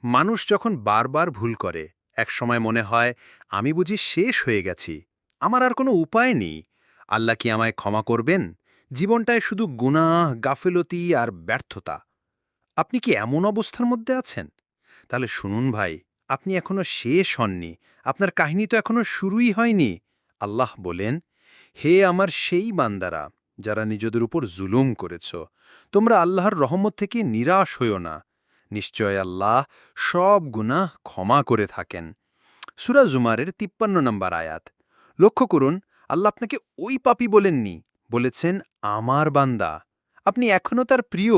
মানুষ যখন বারবার ভুল করে একসময় মনে হয় আমি বুঝি শেষ হয়ে গেছি, আমার আর কোনো উপায় নেই। আল্লাহ কি আমায় ক্ষমা করবেন? জীবনটায় শুধু গুনাহ, গাফেলতি আর ব্যর্থতা। আপনি কি এমন অবস্থার মধ্যে আছেন? তাহলে শুনুন ভাই, আপনি এখনো শেষ হননি। আপনার কাহিনী তো এখনো শুরুই হয়নি। আল্লাহ বলেন, হে আমার সেই বান্দারা যারা নিজেদের উপর জুলুম করেছ, তোমরা আল্লাহর রহমত থেকে নিরাশ হইও না। নিশ্চয় আল্লাহ সব গুনাহ ক্ষমা করে থাকেন। সূরা জুমারের ৫৩ নম্বর আয়াত। লক্ষ্য করুন, আল্লাহ আপনাকে ওই পাপী বলেননি, বলেছেন আমার বান্দা। আপনি এখনও তার প্রিয়,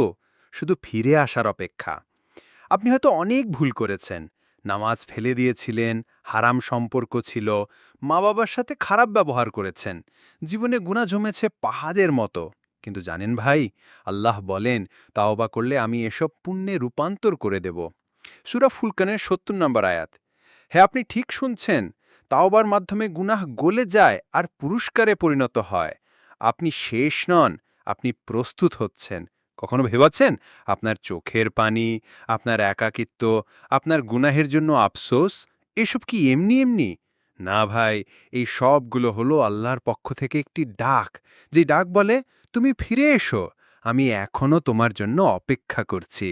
শুধু ফিরে আসার অপেক্ষা। আপনি হয়তো অনেক ভুল করেছেন, নামাজ ফেলে দিয়েছিলেন, হারাম সম্পর্ক ছিল, মা বাবার সাথে খারাপ ব্যবহার করেছেন, জীবনে গুনাহ জমেছে পাহাড়ের মতো। কিন্তু জানেন ভাই, আল্লাহ বলেন তাওবা করলে আমি এসব পুণ্যে রূপান্তর করে দেব। সূরা ফুরকানের ৭০ নম্বর আয়াত। হ্যাঁ, আপনি ঠিক শুনছেন, তাওবার মাধ্যমে গুনাহ গলে যায় আর পুরস্কারে পরিণত হয়। আপনি শেষ নন, আপনি প্রস্তুত হচ্ছেন। কখনো ভেবেছেন আপনার চোখের পানি, আপনার একাকিত্ব, আপনার গুনাহের জন্য আফসোস, এসব কি এমনি এমনি? না ভাই, এই সবগুলো হলো আল্লাহর পক্ষ থেকে একটি ডাক, যে ডাক বলে তুমি ফিরে এসো, আমি এখনো তোমার জন্য অপেক্ষা করছি।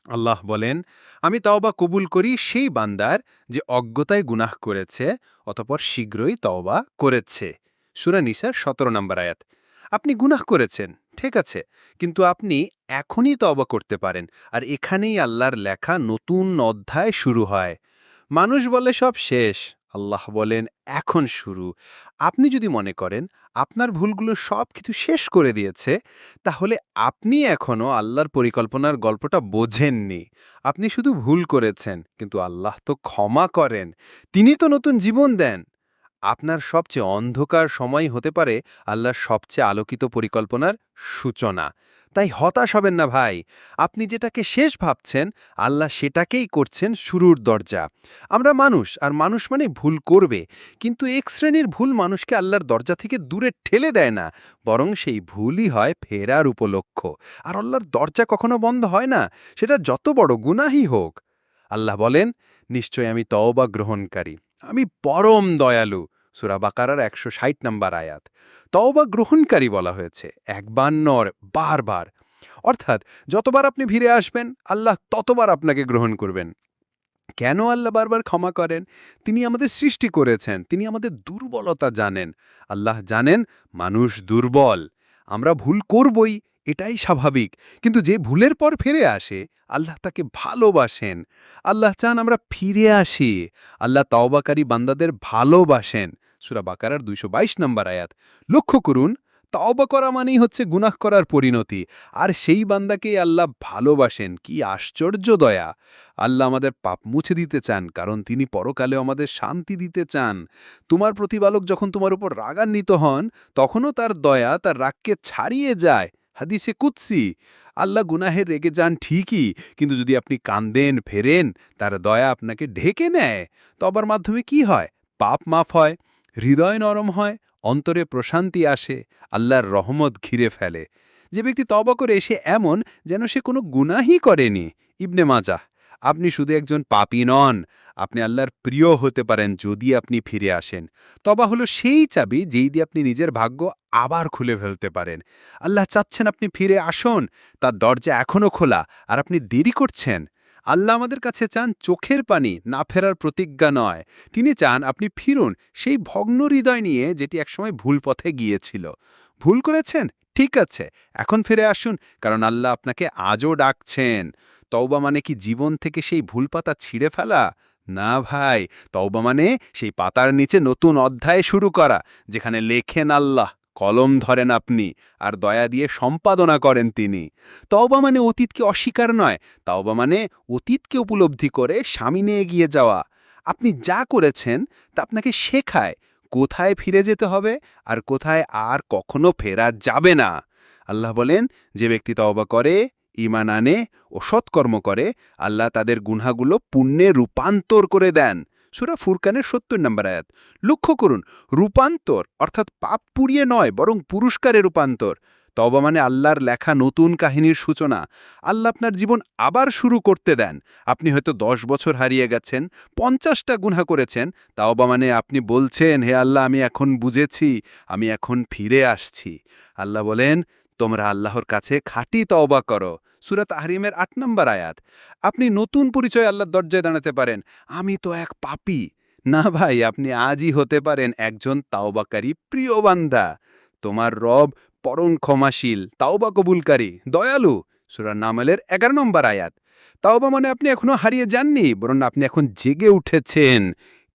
আল্লাহ বলেন, আমি তাওবা কবুল করি সেই বান্দার যে অজ্ঞতায় গুনাহ করেছে, অতঃপর শীঘ্রই তওবা করেছে। সূরা নিসার ১৭ নম্বর আয়াত। আপনি গুনাহ করেছেন, ঠিক আছে, কিন্তু আপনি এখনই তওবা করতে পারেন, আর এখানেই আল্লাহর লেখা নতুন অধ্যায় শুরু হয়। মানুষ বলে সব শেষ, আল্লাহ বলেন এখন শুরু। আপনি যদি মনে করেন আপনার ভুলগুলো সব কিছু শেষ করে দিয়েছে, তাহলে আপনি এখনো আল্লাহর পরিকল্পনার গল্পটা বোঝেননি। আপনি শুধু ভুল করেছেন, কিন্তু আল্লাহ তো ক্ষমা করেন, তিনি তো নতুন জীবন দেন। আপনার সবচেয়ে অন্ধকার সময় হতে পারে আল্লাহর সবচেয়ে আলোকিত পরিকল্পনার সূচনা। তাই হতাশ হবেন না ভাই, আপনি যেটাকে শেষ ভাবছেন, আল্লাহ সেটাকেই করছেন শুরুর দরজা। আমরা মানুষ, আর মানুষ মানে ভুল করবে, কিন্তু এক শ্রেণীর ভুল মানুষকে আল্লাহর দরজা থেকে দূরে ঠেলে দেয় না, বরং সেই ভুলই হয় ফেরার উপলক্ষ। আর আল্লাহর দরজা কখনো বন্ধ হয় না, সেটা যত বড় গুনাহই হোক। আল্লাহ বলেন, নিশ্চয় আমি তওবা গ্রহণকারী, আমি পরম দয়ালু। সূরা বাকারার ১৬০ নম্বর আয়াত। তওবা গ্রহণকারী বলা হয়েছে, একবার নয়, বারবার। অর্থাৎ যতবার আপনি ফিরে আসবেন, আল্লাহ ততবার আপনাকে গ্রহণ করবেন। কেন আল্লাহ বারবার ক্ষমা করেন? তিনি আমাদের সৃষ্টি করেছেন, তিনি আমাদের দুর্বলতা জানেন। আল্লাহ জানেন মানুষ দুর্বল, আমরা ভুল করবই, এটাই স্বাভাবিক। কিন্তু যে ভুলের পর ফিরে আসে, আল্লাহ তাকে ভালোবাসেন। আল্লাহ চান আমরা ফিরে আসি। আল্লাহ তওবাকারী বান্দাদের ভালোবাসেন। সূরা বাকারার ২২২ নম্বর আয়াত। লক্ষ্য করুন, তওবা করা মানেই হচ্ছে গুনাহ করার পরিণতি, আর সেই বান্দাকেই আল্লাহ ভালোবাসেন। কি আশ্চর্য দয়া! আল্লাহ আমাদের পাপ মুছে দিতে চান, কারণ তিনি পরকালেও আমাদের শান্তি দিতে চান। তোমার প্রতিপালক যখন তোমার উপর রাগান্বিত হন, তখনও তার দয়া তার রাগকে ছাড়িয়ে যায়। হাদিসে কুদসি। আল্লাহ গুনাহের রেগে যান ঠিকই, কিন্তু যদি আপনি কান্দেন, ফেরেন, তার দয়া আপনাকে ঢেকে নেয়। তবার মাধ্যমে কি হয়? পাপ মাফ হয়, হৃদয় নরম হয়, অন্তরে প্রশান্তি আসে, আল্লাহর রহমত ঘিরে ফেলে। যে ব্যক্তি তওবা করে সে এমন যেন সে কোনো গুনাহই করেনি। ইবনে মাজাহ। আপনি শুধু একজন পাপী নন, আপনি আল্লাহর প্রিয় হতে পারেন যদি আপনি ফিরে আসেন। তওবা হলো সেই চাবি যেই দিয়ে আপনি নিজের ভাগ্য আবার খুলে ফেলতে পারেন। আল্লাহ চাচ্ছেন আপনি ফিরে আসুন, তার দরজা এখনও খোলা, আর আপনি দেরি করছেন। আল্লাহ আমাদের কাছে চান চোখের পানি, না ফেরার প্রতিজ্ঞা নয়। তিনি চান আপনি ফিরুন সেই ভগ্ন হৃদয় নিয়ে, যেটি একসময় ভুল পথে গিয়েছিল। ভুল করেছেন? ঠিক আছে, এখন ফিরে আসুন, কারণ আল্লাহ আপনাকে আজও ডাকছেন। তওবা মানে কি জীবন থেকে সেই ভুল পাতা ছিঁড়ে ফেলা? না ভাই, তওবা মানে সেই পাতার নিচে নতুন অধ্যায় শুরু করা, যেখানে লেখেন আল্লাহ, কলম ধরেন আপনি, আর দয়া দিয়ে সম্পাদনা করেন তিনি। তওবা মানে অতীতকে অস্বীকার নয়, তওবা মানে অতীতকে উপলব্ধি করে সামনে এগিয়ে যাওয়া। আপনি যা করেছেন তা আপনাকে শেখায় কোথায় ফিরে যেতে হবে, আর কোথায় আর কখনো ফেরা যাবে না। আল্লাহ বলেন, যে ব্যক্তি তওবা করে, ঈমান আনে ও সৎকর্ম করে, আল্লাহ তাদের গুনাহগুলো পুণ্যে রূপান্তর করে দেন। সূরা ফুরকানের ৭০ নম্বর আয়াত। লক্ষ্য করুন, রূপান্তর অর্থাৎ পাপ পুড়িয়ে নয়, বরং পুরস্কারে রূপান্তর। তওবা মানে আল্লাহর লেখা নতুন কাহিনীর সূচনা। আল্লাহ আপনার জীবন আবার শুরু করতে দেন। আপনি হয়তো ১০ বছর হারিয়ে গেছেন, ৫০টা গুনাহ করেছেন। তওবা মানে আপনি বলছেন, হে আল্লাহ, আমি এখন বুঝেছি, আমি এখন ফিরে আসছি। আল্লাহ বলেন, তোমরা আল্লাহর কাছে খাঁটি তওবা করো। সূরা তাহরিমের ৮ নম্বর আয়াত। আপনি নতুন পরিচয় আল্লাহর দরজায় দাঁড়াতে পারেন। আমি তো এক পাপী। না ভাই, আপনি আজই হতে পারেন একজন তাওবাকারী প্রিয় বান্দা। তোমার রব পরম ক্ষমাশীল, তাওবা কবুলকারী, দয়ালু। সূরা নামলের ১১ নম্বর আয়াত। তাওবা মানে আপনি এখনো হারিয়ে যাননি, বরং আপনি এখন জেগে উঠেছেন।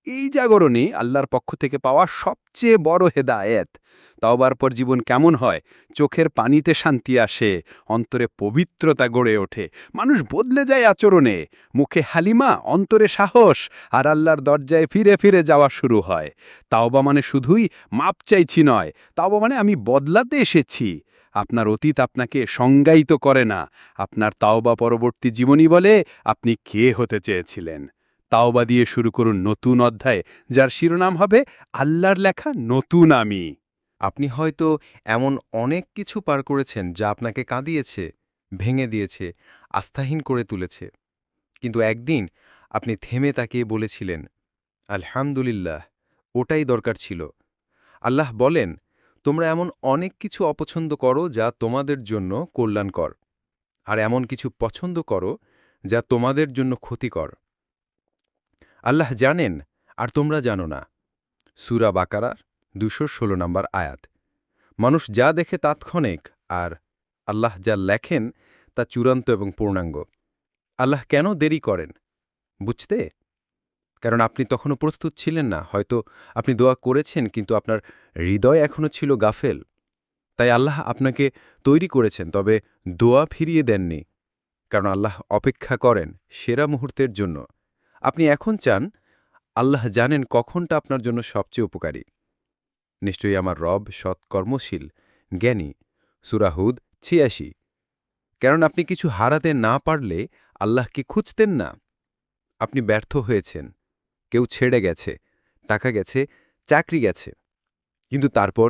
এই জাগরণই আল্লাহর পক্ষ থেকে পাওয়া সবচেয়ে বড় হেদায়েত। তাওবার পর জীবন কেমন হয়? চোখের পানিতে শান্তি আসে, অন্তরে পবিত্রতা গড়ে ওঠে, মানুষ বদলে যায় আচরণে, মুখে হালিমা, অন্তরে সাহস, আর আল্লাহর দরজায় ফিরে ফিরে যাওয়া শুরু হয়। তাওবা মানে শুধুই মাপ চাইছি নয়, তাওবা মানে আমি বদলাতে এসেছি। আপনার অতীত আপনাকে সংজ্ঞায়িত করে না, আপনার তাওবা পরবর্তী জীবনী বলে আপনি কে হতে চেয়েছিলেন। তাওবা দিয়ে শুরু করুন নতুন অধ্যায়, যার শিরোনাম হবে আল্লাহর লেখা নতুন আমি। আপনি হয়তো এমন অনেক কিছু পার করেছেন যা আপনাকে কাঁদিয়েছে, ভেঙে দিয়েছে, আস্থাহীন করে তুলেছে। কিন্তু একদিন আপনি থেমে তাকিয়ে বলেছিলেন, আলহামদুলিল্লাহ, ওটাই দরকার ছিল। আল্লাহ বলেন, তোমরা এমন অনেক কিছু অপছন্দ করো যা তোমাদের জন্য কল্যাণকর, আর এমন কিছু পছন্দ করো যা তোমাদের জন্য ক্ষতিকর। আল্লাহ জানেন, আর তোমরা জানো না। সূরা বাকারার ২১৬ নম্বর আয়াত। মানুষ যা দেখে তাৎক্ষণিক, আর আল্লাহ যা লেখেন তা চূড়ান্ত এবং পূর্ণাঙ্গ। আল্লাহ কেন দেরি করেন বুঝতে? কারণ আপনি তখনও প্রস্তুত ছিলেন না। হয়তো আপনি দোয়া করেছেন, কিন্তু আপনার হৃদয় এখনও ছিল গাফেল। তাই আল্লাহ আপনাকে তৈরি করেছেন, তবে দোয়া ফিরিয়ে দেননি। কারণ আল্লাহ অপেক্ষা করেন সেরা মুহূর্তের জন্য। আপনি এখন চান, আল্লাহ জানেন কখনটা আপনার জন্য সবচেয়ে উপকারী। নিশ্চয়ই আমার রব সৎকর্মশীল, জ্ঞানী। সূরা হুদ ৮৬। কারণ আপনি কিছু হারাতে না পারলে আল্লাহ কি খুঁজতেন না? আপনি ব্যর্থ হয়েছেন, কেউ ছেড়ে গেছে, টাকা গেছে, চাকরি গেছে। কিন্তু তারপর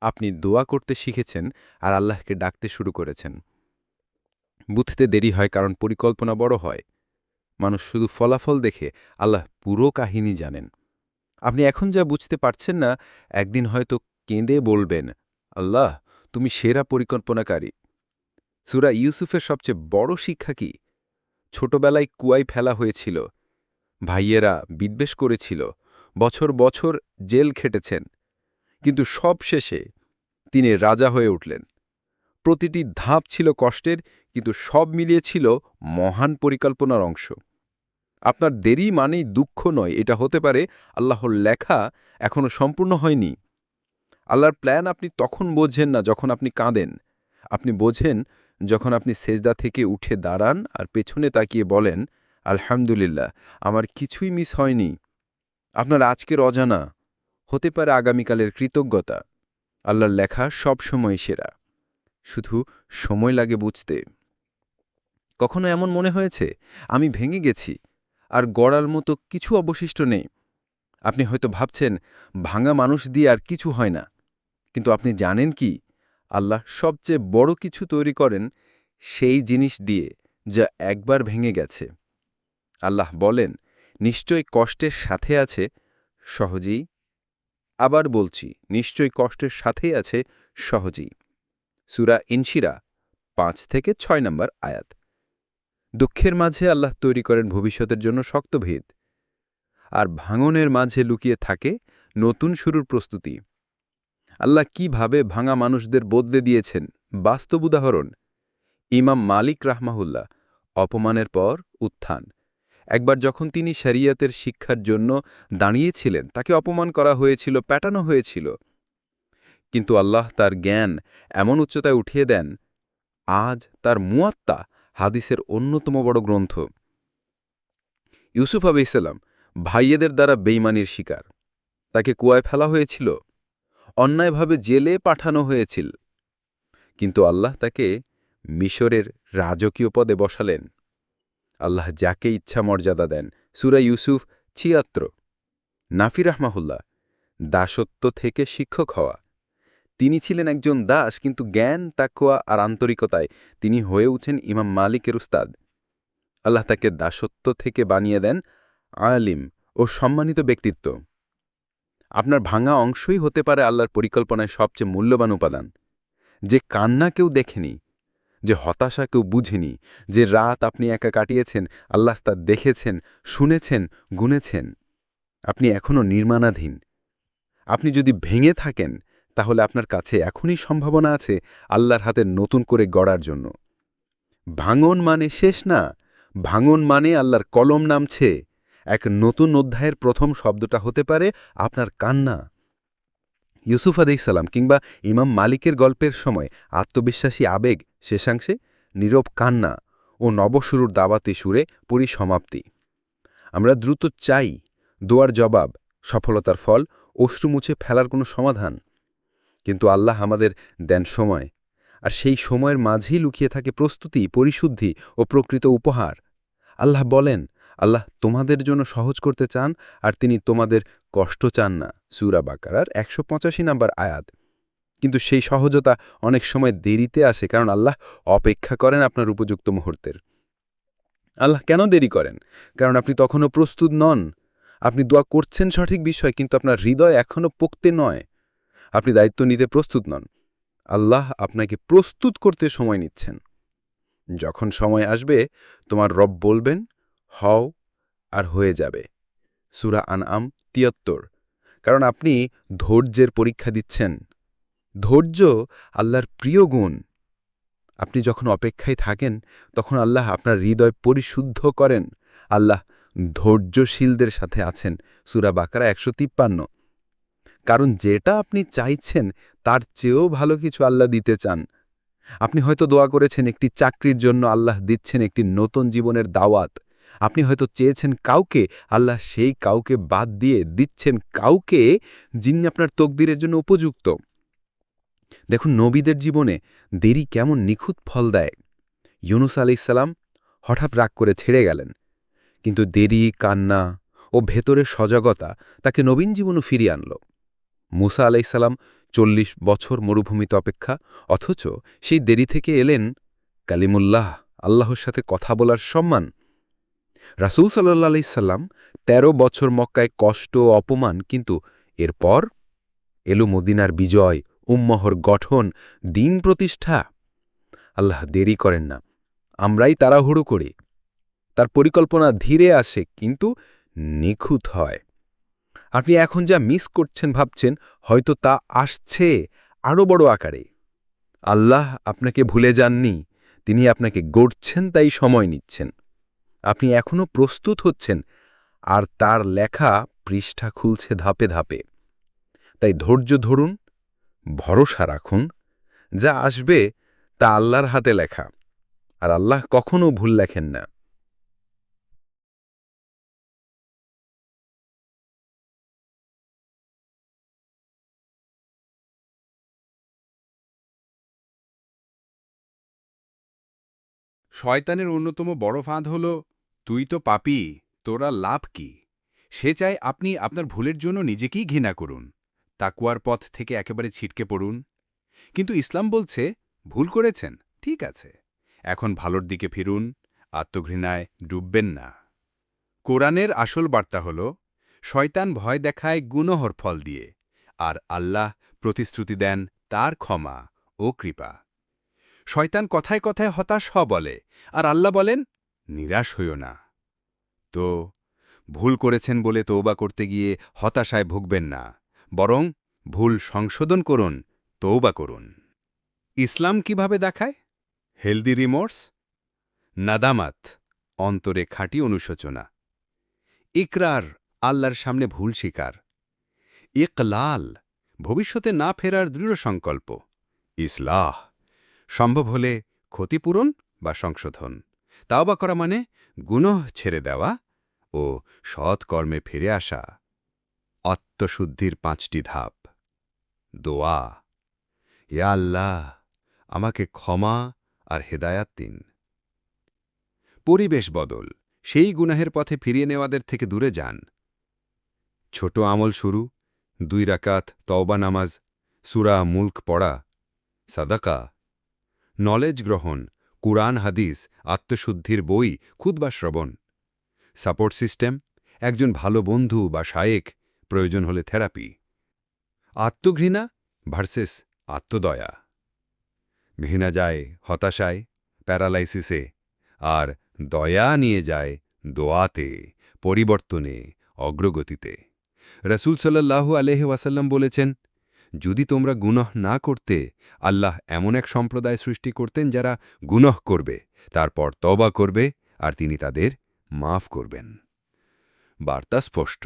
আপনি দোয়া করতে শিখেছেন আর আল্লাহকে ডাকতে শুরু করেছেন। বুঝতে দেরি হয় কারণ পরিকল্পনা বড় হয়। মানুষ শুধু ফলাফল দেখে, আল্লাহ পুরো কাহিনী জানেন। আপনি এখন যা বুঝতে পারছেন না, একদিন হয়তো কেঁদে বলবেন, আল্লাহ, তুমি সেরা পরিকল্পনাকারী। সূরা ইউসুফের সবচেয়ে বড় শিক্ষা কি? ছোটবেলায় কুয়ায় ফেলা হয়েছিল, ভাইয়েরা বিদ্বেষ করেছিল, বছর বছর জেল খেটেছেন, কিন্তু সব শেষে তিনি রাজা হয়ে উঠলেন। প্রতিটি ধাপ ছিল কষ্টের, কিন্তু সব মিলিয়ে ছিল মহান পরিকল্পনার অংশ। আপনার দেরি মানেই দুঃখ নয়, এটা হতে পারে আল্লাহর লেখা এখনো সম্পূর্ণ হয়নি। আল্লাহর প্ল্যান আপনি তখন বোঝেন না যখন আপনি কাঁদেন। আপনি বোঝেন যখন আপনি সেজদা থেকে উঠে দাঁড়ান আর পেছনে তাকিয়ে বলেন, আলহামদুলিল্লাহ, আমার কিছুই মিস হয়নি। আপনার আজকের অজানা হতে পারে আগামীকালের কৃতজ্ঞতা। আল্লাহর লেখা সবসময় সেরা, শুধু সময় লাগে বুঝতে। কখনো এমন মনে হয়েছে আমি ভেঙে গেছি আর গড়ার মতো কিছু অবশিষ্ট নেই? আপনি হয়তো ভাবছেন, ভাঙা মানুষ দিয়ে আর কিছু হয় না। কিন্তু আপনি জানেন কি, আল্লাহ সবচেয়ে বড় কিছু তৈরি করেন সেই জিনিস দিয়ে যা একবার ভেঙে গেছে। আল্লাহ বলেন, নিশ্চয় কষ্টের সাথে আছে সহজেই। আবার বলছি, নিশ্চয় কষ্টের সাথেই আছে সহজেই। সূরা ইনশিরা ৫-৬ নম্বর আয়াত। দুঃখের মাঝে আল্লাহ তৈরি করেন ভবিষ্যতের জন্য শক্ত ভিত, আর ভাঙনের মাঝে লুকিয়ে থাকে নতুন শুরুর প্রস্তুতি। আল্লাহ কিভাবে ভাঙা মানুষদের বদলে দিয়েছেন বাস্তব উদাহরণ। ইমাম মালিক রাহমাহুল্লাহ, অপমানের পর উত্থান। একবার যখন তিনি শরিয়তের শিক্ষার জন্য দাঁড়িয়েছিলেন, তাকে অপমান করা হয়েছিল, প্যাটানো হয়েছিল। কিন্তু আল্লাহ তার জ্ঞান এমন উচ্চতায় উঠিয়ে দেন, আজ তার মুয়াত্তা হাদিসের অন্যতম বড় গ্রন্থ। ইউসুফ আলাইহিসসালাম ভাইয়েদের দ্বারা বেইমানির শিকার। তাকে কুয়ায় ফেলা হয়েছিল, অন্যায়ভাবে জেলে পাঠানো হয়েছিল। কিন্তু আল্লাহ তাকে মিশরের রাজকীয় পদে বসালেন। আল্লাহ যাকে ইচ্ছা মর্যাদা দেন। সূরা ইউসুফ ৭৬। নাফি রাহমাহুল্লাহ, দাসত্ব থেকে শিক্ষক হওয়া। তিনি ছিলেন একজন দাস, কিন্তু জ্ঞান, তাকওয়া আর আন্তরিকতায় তিনি হয়ে উঠেন ইমাম মালিকের উস্তাদ। আল্লাহ তাকে দাসত্ব থেকে বানিয়ে দেন আলিম ও সম্মানিত ব্যক্তিত্ব। আপনার ভাঙা অংশই হতে পারে আল্লাহর পরিকল্পনায় সবচেয়ে মূল্যবান উপাদান। যে কান্না কেউ দেখেনি, যে হতাশা কেউ বুঝেনি, যে রাত আপনি একা কাটিয়েছেন, আল্লাহ তা দেখেছেন, শুনেছেন, গুনেছেন। আপনি এখনও নির্মাণাধীন। আপনি যদি ভেঙে থাকেন, তাহলে আপনার কাছে এখনই সম্ভাবনা আছে আল্লাহর হাতে নতুন করে গড়ার জন্য। ভাঙন মানে শেষ না, ভাঙন মানে আল্লাহর কলম নামছে। এক নতুন অধ্যায়ের প্রথম শব্দটা হতে পারে আপনার কান্না। ইউসুফ আলাইহিসসালাম কিংবা ইমাম মালিকের গল্পের সময় আত্মবিশ্বাসী আবেগ শেষাংশে, নীরব কান্না ও নবশুরুর দাওয়াতি সুরে পরিসমাপ্তি। আমরা দ্রুত চাই দোয়ার জবাব, সফলতার ফল, অশ্রু মুছে ফেলার কোনো সমাধান। কিন্তু আল্লাহ আমাদের দেন সময়, আর সেই সময়ের মাঝেই লুকিয়ে থাকে প্রস্তুতি, পরিশুদ্ধি ও প্রকৃত উপহার। আল্লাহ বলেন, আল্লাহ তোমাদের জন্য সহজ করতে চান, আর তিনি তোমাদের কষ্ট চান না। সূরা বাকারার ১৮৫ নম্বর আয়াত। কিন্তু সেই সহজতা অনেক সময় দেরিতে আসে, কারণ আল্লাহ অপেক্ষা করেন আপনার উপযুক্ত মুহূর্তের। আল্লাহ কেন দেরি করেন? কারণ আপনি তখনও প্রস্তুত নন। আপনি দোয়া করছেন সঠিক বিষয়, কিন্তু আপনার হৃদয় এখনও পোক্তে নয়। আপনি দায়িত্ব নিতে প্রস্তুত নন। আল্লাহ আপনাকে প্রস্তুত করতে সময় নিচ্ছেন। যখন সময় আসবে, তোমার রব বলবেন, হও, আর হয়ে যাবে। সূরা আনআম ৭৩। কারণ আপনি ধৈর্যের পরীক্ষা দিচ্ছেন। ধৈর্য আল্লাহর প্রিয় গুণ। আপনি যখন অপেক্ষায় থাকেন, তখন আল্লাহ আপনার হৃদয় পরিশুদ্ধ করেন। আল্লাহ ধৈর্যশীলদের সাথে আছেন। সূরা বাকারা ১৫৩। কারণ যেটা আপনি চাইছেন তার চেয়েও ভালো কিছু আল্লাহ দিতে চান। আপনি হয়তো দোয়া করেছেন একটি চাকরির জন্য, আল্লাহ দিচ্ছেন একটি নতুন জীবনের দাওয়াত। আপনি হয়তো চেয়েছেন কাউকে, আল্লাহ সেই কাউকে বাদ দিয়ে দিচ্ছেন কাউকে, যিনি আপনার তকদিরের জন্য উপযুক্ত। দেখুন নবীদের জীবনে দেরি কেমন নিখুঁত ফল দেয়। ইউনুস আলাইহিসসালাম হঠাৎ রাগ করে ছেড়ে গেলেন, কিন্তু দেরি, কান্না ও ভেতরের সজাগতা তাকে নবীন জীবনও ফিরিয়ে আনল। মুসা আলাইহিসসালাম ৪০ বছর মরুভূমিতে অপেক্ষা, অথচ সেই দেরি থেকে এলেন কালিমুল্লাহ, আল্লাহর সাথে কথা বলার সম্মান। রাসূল সাল্লাল্লাহু আলাইহি সাল্লাম ১৩ বছর মক্কায় কষ্ট ও অপমান, কিন্তু এরপর এলো মদিনার বিজয়, উম্মহর গঠন, দিন প্রতিষ্ঠা। আল্লাহ দেরি করেন না, আমরাই তাড়াহুড়ো করি। তার পরিকল্পনা ধীরে আসে, কিন্তু নিখুঁত হয়। আপনি এখন যা মিস করছেন ভাবছেন, হয়তো তা আসছে আরও বড় আকারে। আল্লাহ আপনাকে ভুলে যাননি, তিনি আপনাকে গড়ছেন, তাই সময় নিচ্ছেন। আপনি এখনও প্রস্তুত হচ্ছেন, আর তার লেখা পৃষ্ঠা খুলছে ধাপে ধাপে। তাই ধৈর্য ধরুন, ভরসা রাখুন। যা আসবে তা আল্লাহর হাতে লেখা, আর আল্লাহ কখনও ভুল লেখেন না। শয়তানের অন্যতম বড় ফাঁদ হল, তুই তো পাপী, তোরা লাভ কি? সে চায় আপনি আপনার ভুলের জন্য নিজেকেই ঘৃণা করুন, তাকওয়ার পথ থেকে একেবারে ছিটকে পড়ুন। কিন্তু ইসলাম বলছে, ভুল করেছেন, ঠিক আছে, এখন ভালোর দিকে ফিরুন, আত্মঘৃণায় ডুববেন না। কোরআনের আসল বার্তা হল, শয়তান ভয় দেখায় গুনহর ফল দিয়ে, আর আল্লাহ প্রতিশ্রুতি দেন তার ক্ষমা ও কৃপা। শয়তান কথায় কথায় হতাশ হ বলে, আর আল্লাহ বলেন, নিরাশ হইও না। তো ভুল করেছেন বলে তওবা করতে গিয়ে হতাশায় ভুগবেন না, বরং ভুল সংশোধন করুন, তওবা করুন। ইসলাম কিভাবে দেখায়? হেলদি রিমোর্স, নাদামাত, অন্তরে খাঁটি অনুশোচনা; ইকরার, আল্লাহর সামনে ভুল স্বীকার; ইকলাল, ভবিষ্যতে না ফেরার দৃঢ় সংকল্প; ইসলাহ, সম্ভব হলে ক্ষতিপূরণ বা সংশোধন। তাওবা করা মানে গুনাহ ছেড়ে দেওয়া ও সৎ কর্মে ফিরে আসা। আত্মশুদ্ধির ৫টি ধাপ। দোয়া, ইয়া আল্লাহ, আমাকে ক্ষমা আর হেদায়াত দিন। পরিবেশ বদল, সেই গুনাহের পথে ফিরিয়ে নেওয়াদের থেকে দূরে যান। ছোট আমল শুরু, ২ রাকাত তওবা নামাজ, সূরা মুলক পড়া, সাদাকা, নলেজ গ্রহণ, কুরআন হাদিস, আত্মশুদ্ধির বই, খুতবা শ্রবণ, সাপোর্ট সিস্টেম, একজন ভালো বন্ধু বা শায়েক, প্রয়োজন হলে থেরাপি। আত্মঘৃণা ভার্সেস আত্মদয়া। ঘৃণা যায় হতাশায়, প্যারালাইসিসে, আর দয়া নিয়ে যায় দোয়াতে, পরিবর্তনে, অগ্রগতিতে। রসুল সাল্লাল্লাহু আলাইহি ওয়াসাল্লাম বলেছেন, যদি তোমরা গুনহ না করতে, আল্লাহ এমন এক সম্প্রদায় সৃষ্টি করতেন যারা গুনহ করবে, তারপর তওবা করবে, আর তিনি তাদের মাফ করবেন। বার্তা স্পষ্ট।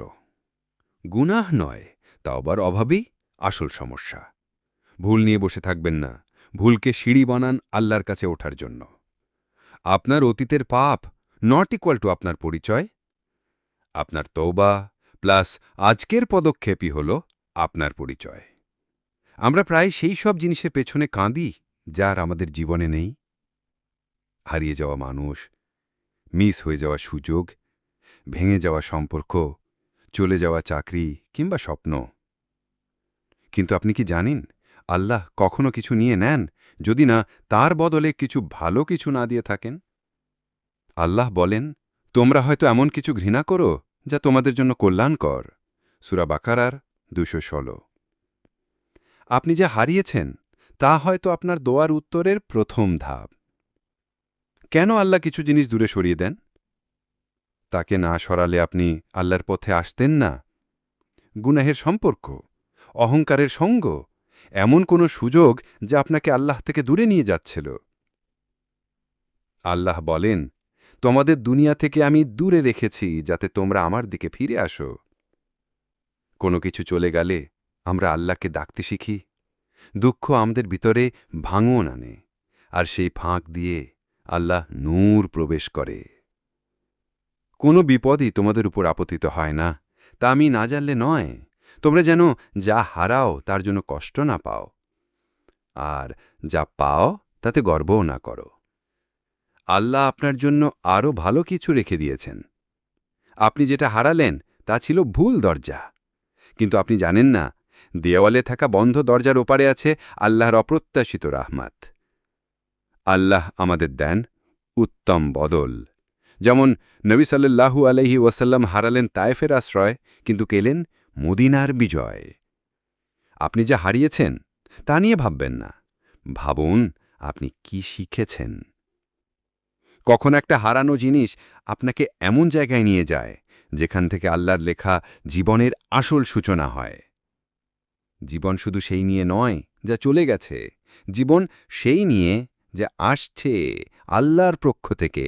গুনাহ নয়, তওবার অভাবেই আসল সমস্যা। ভুল নিয়ে বসে থাকবেন না, ভুলকে সিঁড়ি বানান আল্লাহর কাছে ওঠার জন্য। আপনার অতীতের পাপ নট ইকুয়াল টু আপনার পরিচয়। আপনার তওবা প্লাস আজকের পদক্ষেপই হল আপনার পরিচয়। আমরা প্রায় সেই সব জিনিসের পেছনে কাঁদি যার আমাদের জীবনে নেই। হারিয়ে যাওয়া মানুষ, মিস হয়ে যাওয়া সুযোগ, ভেঙে যাওয়া সম্পর্ক, চলে যাওয়া চাকরি কিংবা স্বপ্ন। কিন্তু আপনি কি জানেন, আল্লাহ কখনো কিছু নিয়ে নেন যদি না তার বদলে কিছু ভালো কিছু না দিয়ে থাকেন? আল্লাহ বলেন, তোমরা হয়তো এমন কিছু ঘৃণা করো যা তোমাদের জন্য কল্যাণকর। সূরা বাকারার ২১৬। আপনি যা হারিয়েছেন তা হয়তো আপনার দোয়ার উত্তরের প্রথম ধাপ। কেন আল্লাহ কিছু জিনিস দূরে সরিয়ে দেন? তাকে না সরালে আপনি আল্লাহর পথে আসতেন না। গুনাহের সম্পর্ক, অহংকারের সঙ্গ, এমন কোনো সুযোগ যা আপনাকে আল্লাহ থেকে দূরে নিয়ে যাচ্ছিল। আল্লাহ বলেন, তোমাদের দুনিয়া থেকে আমি দূরে রেখেছি যাতে তোমরা আমার দিকে ফিরে আসো। কোনো কিছু চলে গেলে আমরা আল্লাহকে ডাকতে শিখি। দুঃখ আমাদের ভিতরে ভাঙন আনে, আর সেই ফাঁক দিয়ে আল্লাহ নূর প্রবেশ করে। কোনো বিপদই তোমাদের উপর আপতিত হয় না, তা আমি না জানলে নয়। তোমরা যেন যা হারাও তার জন্য কষ্ট না পাও, আর যা পাও তাতে গর্বও না করো। আল্লাহ আপনার জন্য আরও ভালো কিছু রেখে দিয়েছেন। আপনি যেটা হারালেন তা ছিল ভুল দরজা, কিন্তু আপনি জানেন না, দেওয়ালে থাকা বন্ধ দরজার ওপারে আছে আল্লাহর অপ্রত্যাশিত রাহমাত। আল্লাহ আমাদের দেন উত্তম বদল। যেমন নবী সাল্লাল্লাহু আলাইহি ওয়াসাল্লাম হারালেন তায়েফের আশ্রয়, কিন্তু পেলেন মদিনার বিজয়। আপনি যা হারিয়েছেন তা নিয়ে ভাববেন না, ভাবুন আপনি কি শিখেছেন। কখন একটা হারানো জিনিস আপনাকে এমন জায়গায় নিয়ে যায় যেখান থেকে আল্লাহর লেখা জীবনের আসল সূচনা হয়। জীবন শুধু সেই নিয়ে নয় যা চলে গেছে, জীবন সেই নিয়ে যা আসছে আল্লাহর পক্ষ থেকে।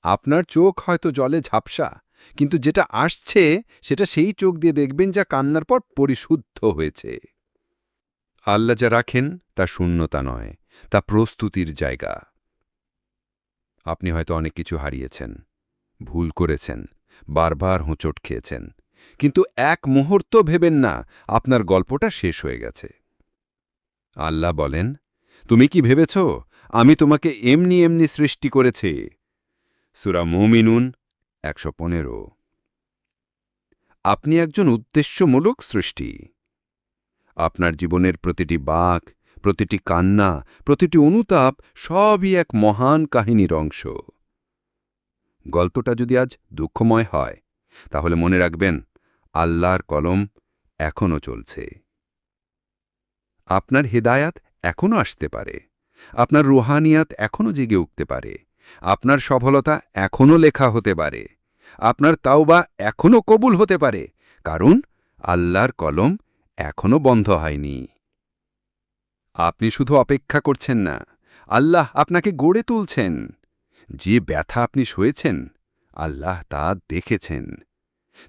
আপনার চোখ হয়তো জলে ঝাপসা, কিন্তু যেটা আসছে সেটা সেই চোখ দিয়ে দেখবেন যা কান্নার পর পরিশুদ্ধ হয়েছে। আল্লাহ যা রাখেন তা শূন্যতা নয়, তা প্রস্তুতির জায়গা। আপনি হয়তো অনেক কিছু হারিয়েছেন, ভুল করেছেন, বারবার হোঁচট খেয়েছেন, কিন্তু এক মুহূর্ত ভেবেন না আপনার গল্পটা শেষ হয়ে গেছে। আল্লাহ বলেন, তুমি কি ভেবেছ আমি তোমাকে এমনি এমনি সৃষ্টি করেছি? সূরা মুমিনুন ১১৫। আপনি একজন উদ্দেশ্যমূলক সৃষ্টি। আপনার জীবনের প্রতিটি বাঁক, প্রতিটি কান্না, প্রতিটি অনুতাপ সবই এক মহান কাহিনীর অংশ। গল্পটা যদি আজ দুঃখময় হয়, তাহলে মনে রাখবেন আল্লাহর কলম এখনও চলছে। আপনার হেদায়াত এখনও আসতে পারে, আপনার রুহানিয়াত এখনও জেগে উঠতে পারে, আপনার সফলতা এখনও লেখা হতে পারে, আপনার তাওবা এখনও কবুল হতে পারে, কারণ আল্লাহর কলম এখনও বন্ধ হয়নি। আপনি শুধু অপেক্ষা করছেন না, আল্লাহ আপনাকে গড়ে তুলছেন। যে ব্যথা আপনি সয়েছেন আল্লাহ তা দেখেছেন,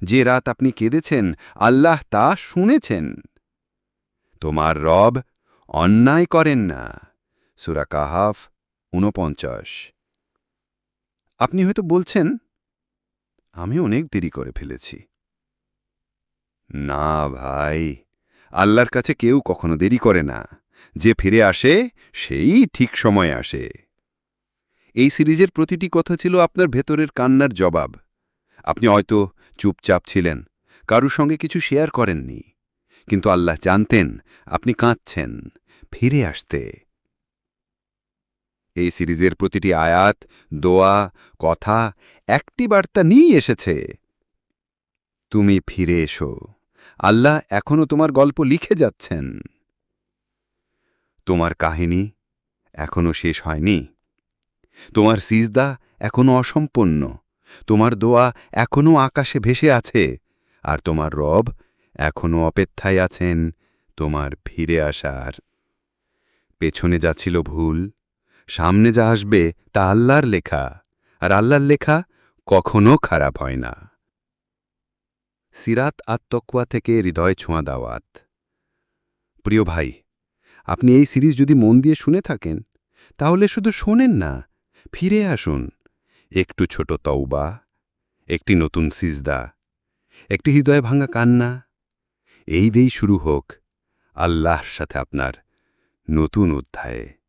যে রাত আপনি কেঁদেছেন আল্লাহ তা শুনেছেন। তোমার রব অন্যায় করেন না। সূরা কাহাফ ৪৯। আপনি হয়তো বলছেন, আমি অনেক দেরি করে ফেলেছি। না ভাই, আল্লাহর কাছে কেউ কখনো দেরি করে না। যে ফিরে আসে সেই ঠিক সময়ে আসে। এই সিরিজের প্রতিটি কথা ছিল আপনার ভেতরের কান্নার জবাব। আপনি হয়তো চুপচাপ ছিলেন, কারুর সঙ্গে কিছু শেয়ার করেননি, কিন্তু আল্লাহ জানতেন আপনি কাঁদছেন ফিরে আসতে। এই সিরিজের প্রতিটি আয়াত, দোয়া, কথা একটি বার্তা নিয়েই এসেছে, তুমি ফিরে এসো। আল্লাহ এখনও তোমার গল্প লিখে যাচ্ছেন। তোমার কাহিনী এখনও শেষ হয়নি। তোমার সিজদা এখনও অসম্পূর্ণ। তোমার দোয়া এখনও আকাশে ভেসে আছে। আর তোমার রব এখনও অপেক্ষায় আছেন তোমার ফিরে আসার। পেছনে যা ছিল ভুল, সামনে যা আসবে তা আল্লাহর লেখা, আর আল্লাহর লেখা কখনো খারাপ হয় না। সিরাত আত-তকওয়া থেকে হৃদয় ছোঁয়া দাওয়াত। প্রিয় ভাই, আপনি এই সিরিজ যদি মন দিয়ে শুনে থাকেন, তাহলে শুধু শোনেন না, ফিরে আসুন। একটু ছোট তওবা, একটি নতুন সিজদা, একটি হৃদয় ভাঙা কান্না, এই দিয়েই শুরু হোক আল্লাহর সাথে আপনার নতুন অধ্যায়ে।